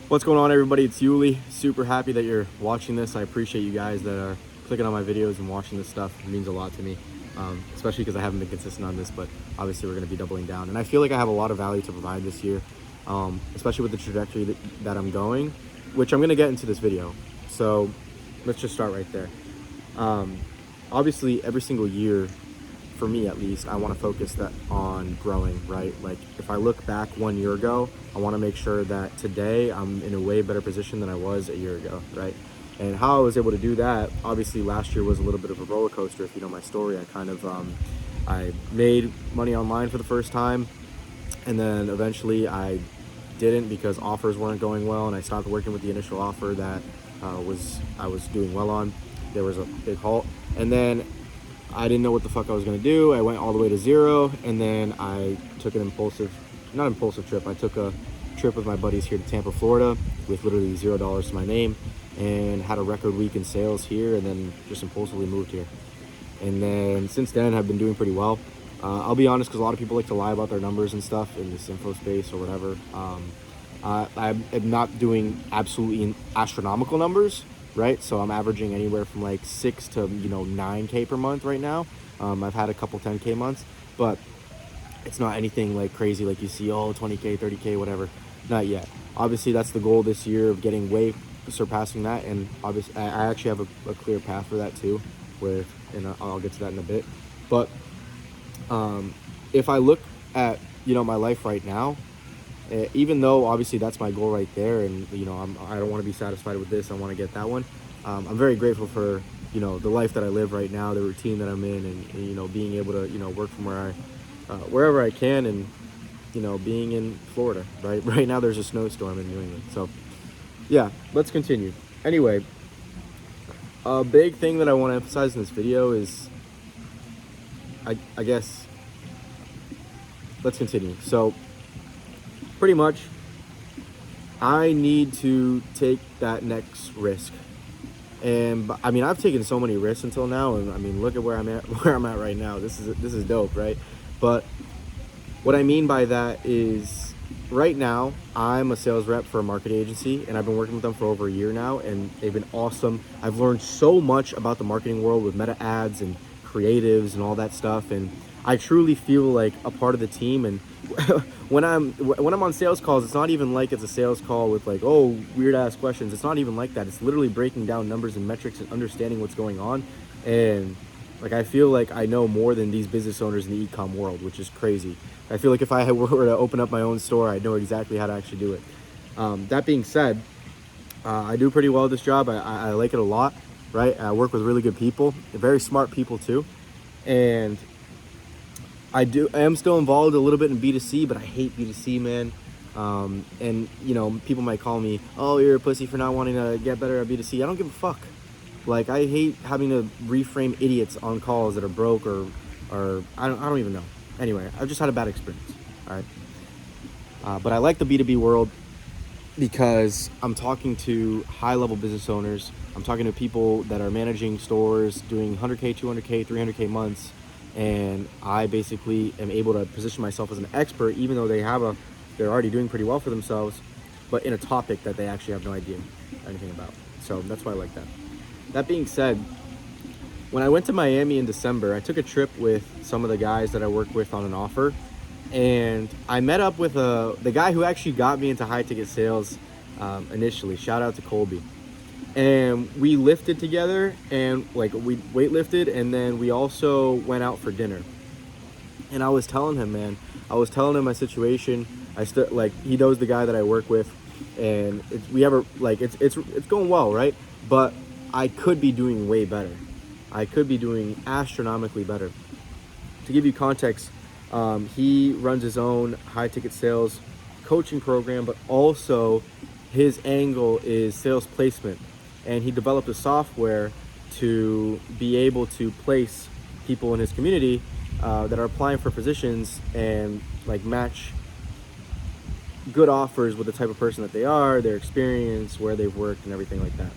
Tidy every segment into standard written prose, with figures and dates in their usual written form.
What's going on, everybody? It's Yuli. Super happy that you're watching this. I appreciate you guys that are clicking on my videos and watching this stuff. It means a lot to me, especially because I haven't been consistent on this, but obviously we're going to be doubling down. And I feel like I have a lot of value to provide this year, especially with the trajectory that I'm going, which I'm going to get into this video. So let's just start right there. Obviously, every single year, for me at least, I want to focus that on growing, right? Like if I look back 1 year ago, I want to make sure that today I'm in a way better position than I was a year ago, right? And how I was able to do that, obviously last year was a little bit of a roller coaster. If you know my story, I made money online for the first time, and then eventually I didn't because offers weren't going well, and I stopped working with the initial offer that I was doing well on. There was a big halt, and then I didn't know what the fuck I was gonna do. I went all the way to zero, and then I took not impulsive trip. I took a trip with my buddies here to Tampa, Florida, with literally $0 to my name, and had a record week in sales here, and then just impulsively moved here. And then since then, I've been doing pretty well. I'll be honest, because a lot of people like to lie about their numbers and stuff in this info space or whatever. I'm not doing absolutely astronomical numbers, right? So I'm averaging anywhere from like 6 to 9K per month right now. I've had a couple 10K months, but it's not anything like crazy like you see, 20K, 30K, whatever. Not yet. Obviously, that's the goal this year, of getting way surpassing that, and obviously I actually have a clear path for that too, and I'll get to that in a bit. But if I look at my life right now, even though obviously that's my goal right there, and I don't want to be satisfied with this, I want to get that one. I'm very grateful for the life that I live right now, the routine that I'm in, and being able to work from wherever I can, and being in Florida. Right now there's a snowstorm in New England, so yeah, let's continue. Anyway, a big thing that I want to emphasize in this video is, I guess, let's continue. So pretty much, I need to take that next risk. And I mean, I've taken so many risks until now, and I mean, look at where I'm at right now. This is dope, right? But what I mean by that is, right now I'm a sales rep for a marketing agency, and I've been working with them for over a year now, and they've been awesome. I've learned so much about the marketing world with meta ads and creatives and all that stuff, and I truly feel like a part of the team. And when I'm on sales calls, it's not even like it's a sales call with like, oh, weird ass questions. It's not even like that. It's literally breaking down numbers and metrics and understanding what's going on. And like, I feel like I know more than these business owners in the e-com world, which is crazy. I feel like if I were to open up my own store, I'd know exactly how to actually do it. That being said, I do pretty well at this job. I like it a lot, right? I work with really good people, very smart people too. And I am still involved a little bit in B2C, but I hate B2C, man. And people might call me, oh, you're a pussy for not wanting to get better at B2C. I don't give a fuck. Like, I hate having to reframe idiots on calls that are broke or I don't even know. Anyway, I've just had a bad experience. All right. But I like the B2B world because I'm talking to high-level business owners. I'm talking to people that are managing stores, doing 100K, 200K, 300K months, and I basically am able to position myself as an expert, even though they're already doing pretty well for themselves, but in a topic that they actually have no idea anything about. So that's why I like that. That being said, when I went to Miami in December, I took a trip with some of the guys that I work with on an offer, and I met up with the guy who actually got me into high ticket sales initially. Shout out to Colby. And we lifted together, and like we weightlifted, and then we also went out for dinner. And I was telling him, man, my situation. He knows the guy that I work with, and it's going well, right? But I could be doing way better. I could be doing astronomically better. To give you context, he runs his own high ticket sales coaching program, but also his angle is sales placement. And he developed a software to be able to place people in his community that are applying for positions, and like match good offers with the type of person that they are, their experience, where they've worked, and everything like that.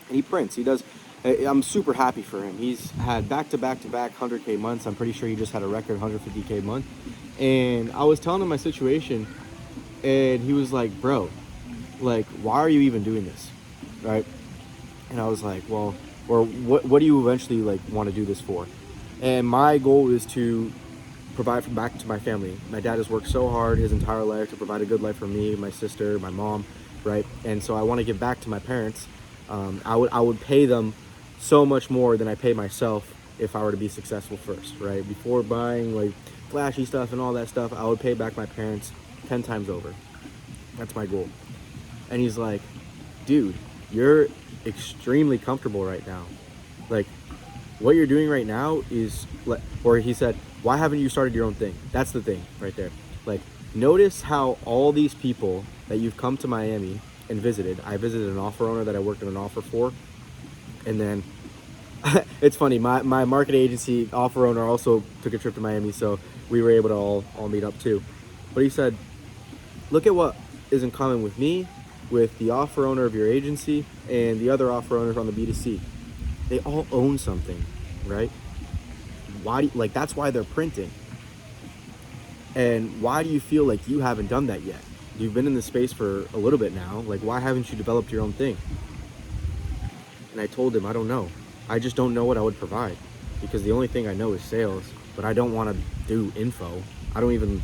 And he prints. He does. I'm super happy for him. He's had back-to-back 100K months. I'm pretty sure he just had a record 150K month. And I was telling him my situation, and he was like, bro, like, why are you even doing this, right? And I was like, well, or what do you eventually like want to do this for? And my goal is to provide back to my family. My dad has worked so hard his entire life to provide a good life for me, my sister, my mom, right? And so I want to give back to my parents. I would pay them so much more than I pay myself if I were to be successful first, right? Before buying like flashy stuff and all that stuff, I would pay back my parents 10 times over. That's my goal. And he's like, dude, you're extremely comfortable right now. Like, what you're doing right now is, or he said, why haven't you started your own thing? That's the thing right there. Like, notice how all these people that you've come to Miami and visited, I visited an offer owner that I worked on an offer for. And then it's funny, my market agency offer owner also took a trip to Miami, so we were able to all meet up too. But he said, look at what is in common with me, with the offer owner of your agency, and the other offer owners on the B2C. They all own something, right? Why like that's why they're printing. And why do you feel like you haven't done that yet? You've been in this space for a little bit now. Like, why haven't you developed your own thing? And I told him, I don't know. I just don't know what I would provide, because the only thing I know is sales, but I don't want to do info. I don't even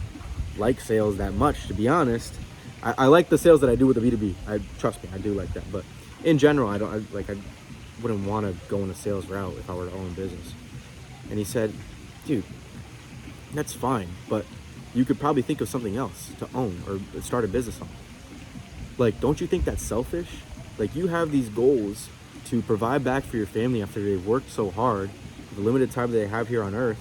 like sales that much, to be honest. I like the sales that I do with the B2B. Trust me, I do like that. But in general, I wouldn't want to go in a sales route if I were to own business. And he said, dude, that's fine, but you could probably think of something else to own or start a business on. Like, don't you think that's selfish? Like, you have these goals to provide back for your family after they've worked so hard, the limited time that they have here on earth.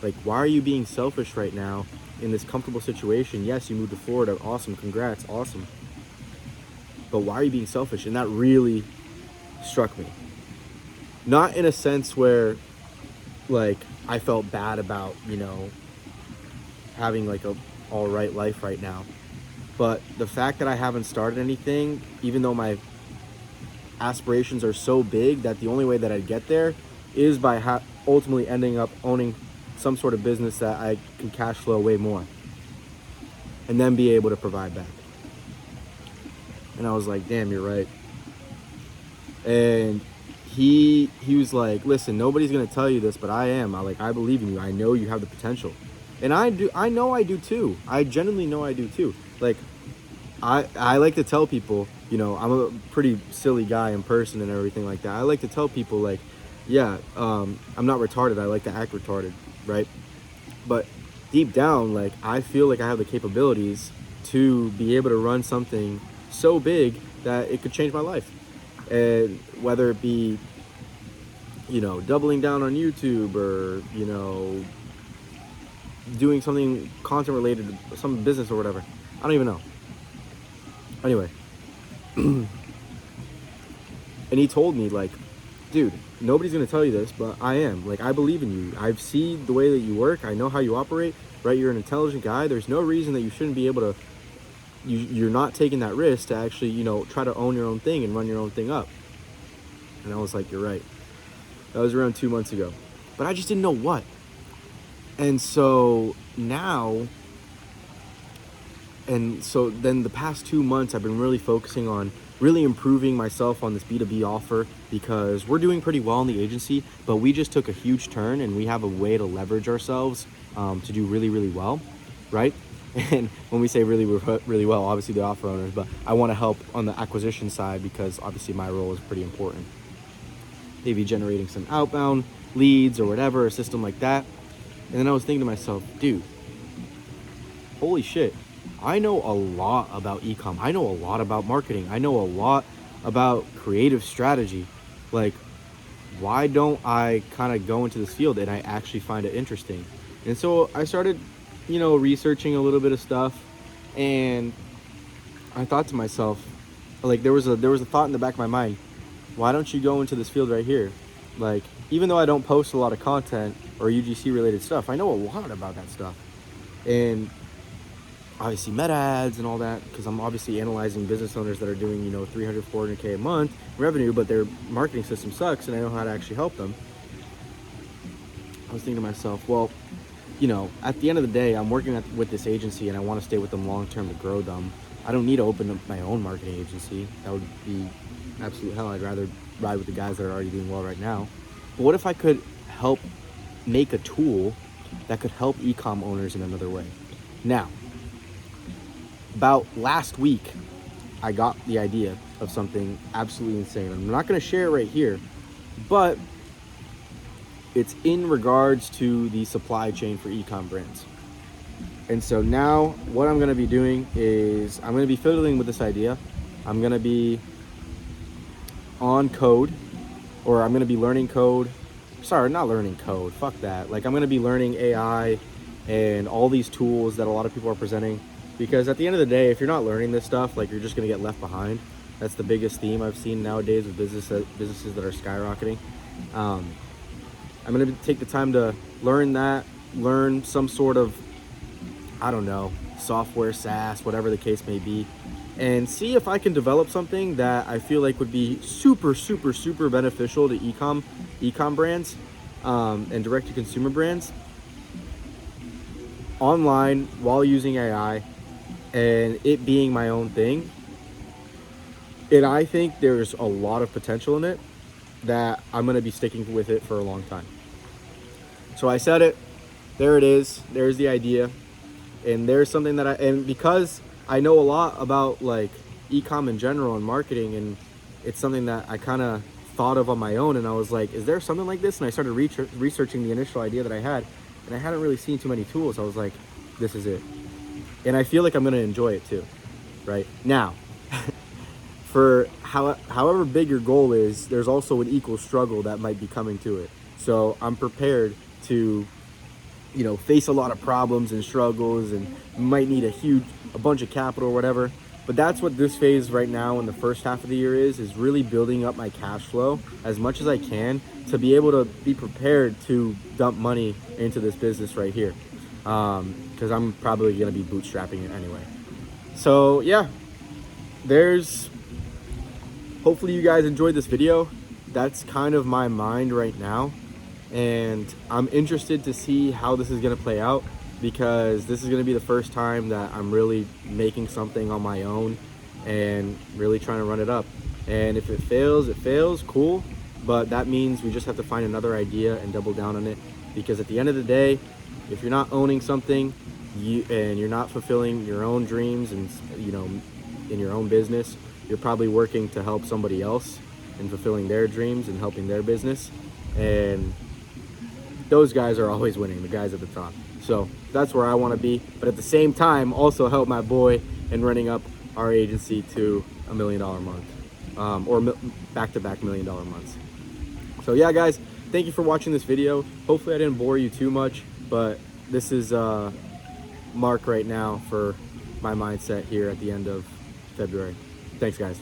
Like, why are you being selfish right now in this comfortable situation? Yes, you moved to Florida. Awesome. Congrats. Awesome. But why are you being selfish? And that really struck me. Not in a sense where, like, I felt bad about, having like a all right life right now. But the fact that I haven't started anything, even though my aspirations are so big that the only way that I'd get there is by ultimately ending up owning some sort of business that I can cash flow way more and then be able to provide back. And I was like, damn, you're right. And he was like, listen, nobody's gonna tell you this, but I am. I believe in you. I know you have the potential. And I know I do too. I genuinely know I do too. Like, I like to tell people, I'm a pretty silly guy in person and everything like that. I like to tell people, like, yeah, I'm not retarded. I like to act retarded, right? But deep down, like, I feel like I have the capabilities to be able to run something so big that it could change my life. And whether it be, doubling down on YouTube or, doing something content related to some business or whatever. I don't even know. Anyway. And he told me, like, dude, nobody's going to tell you this, but I am. Like, I believe in you. I've seen the way that you work. I know how you operate, right? You're an intelligent guy. There's no reason that you shouldn't be able to, you're not taking that risk to actually, try to own your own thing and run your own thing up. And I was like, you're right. That was around 2 months ago. But I just didn't know what. And so now, then the past 2 months, I've been really focusing on really improving myself on this B2B offer, because we're doing pretty well in the agency, but we just took a huge turn and we have a way to leverage ourselves to do really, really well, right? And when we say really, really well, obviously the offer owners, but I want to help on the acquisition side because obviously my role is pretty important. Maybe generating some outbound leads or whatever, a system like that. And then I was thinking to myself, dude, holy shit, I know a lot about e-com. I know a lot about marketing. I know a lot about creative strategy. Like, why don't I kind of go into this field and I actually find it interesting? And so I started, researching a little bit of stuff, and I thought to myself, like, there was a thought in the back of my mind, why don't you go into this field right here? Like, even though I don't post a lot of content or UGC related stuff, I know a lot about that stuff. And obviously meta ads and all that, because I'm obviously analyzing business owners that are doing, 300, 400K a month revenue, but their marketing system sucks and I know how to actually help them. I was thinking to myself, well, at the end of the day, I'm working with this agency and I want to stay with them long term to grow them. I don't need to open up my own marketing agency. That would be absolute hell. I'd rather ride with the guys that are already doing well right now. But what if I could help make a tool that could help e-com owners in another way? Now, about last week, I got the idea of something absolutely insane. I'm not going to share it right here, but it's in regards to the supply chain for e-com brands. And so now what I'm going to be doing is I'm going to be fiddling with this idea. I'm going to be on code, or I'm going to be learning code. Sorry, not learning code. Fuck that. Like, I'm going to be learning AI and all these tools that a lot of people are presenting, because at the end of the day, if you're not learning this stuff, like, you're just going to get left behind. That's the biggest theme I've seen nowadays with businesses that are skyrocketing. I'm going to take the time to learn some sort of, I don't know, software, SaaS, whatever the case may be, and see if I can develop something that I feel like would be super, super, super beneficial to e-com brands and direct-to-consumer brands online while using AI, and it being my own thing. And I think there's a lot of potential in it that I'm going to be sticking with it for a long time. So I said it. There it is. There's the idea. And there's something that and because I know a lot about like e-com in general and marketing, and it's something that I kind of thought of on my own, and I was like, is there something like this? And I started researching the initial idea that I had, and I hadn't really seen too many tools. I was like, this is it. And I feel like I'm going to enjoy it too, right? Now, for however big your goal is, there's also an equal struggle that might be coming to it. So I'm prepared to, you know, face a lot of problems and struggles, and might need a bunch of capital or whatever. But that's what this phase right now in the first half of the year is really building up my cash flow as much as I can to be able to be prepared to dump money into this business right here. Because I'm probably going to be bootstrapping it anyway. So yeah, hopefully you guys enjoyed this video. That's kind of my mind right now. And I'm interested to see how this is going to play out, because this is going to be the first time that I'm really making something on my own and really trying to run it up. And if it fails, cool. But that means we just have to find another idea and double down on it, because at the end of the day, if you're not owning something and you're not fulfilling your own dreams and, you know, in your own business, you're probably working to help somebody else and fulfilling their dreams and helping their business. And those guys are always winning, the guys at the top. So that's where I want to be, but at the same time also help my boy in running up our agency to $1 million a month, or back-to-back $1 million months. So yeah, guys, thank you for watching this video. Hopefully I didn't bore you too much, but this is Mark right now for my mindset here at the end of February. Thanks, guys.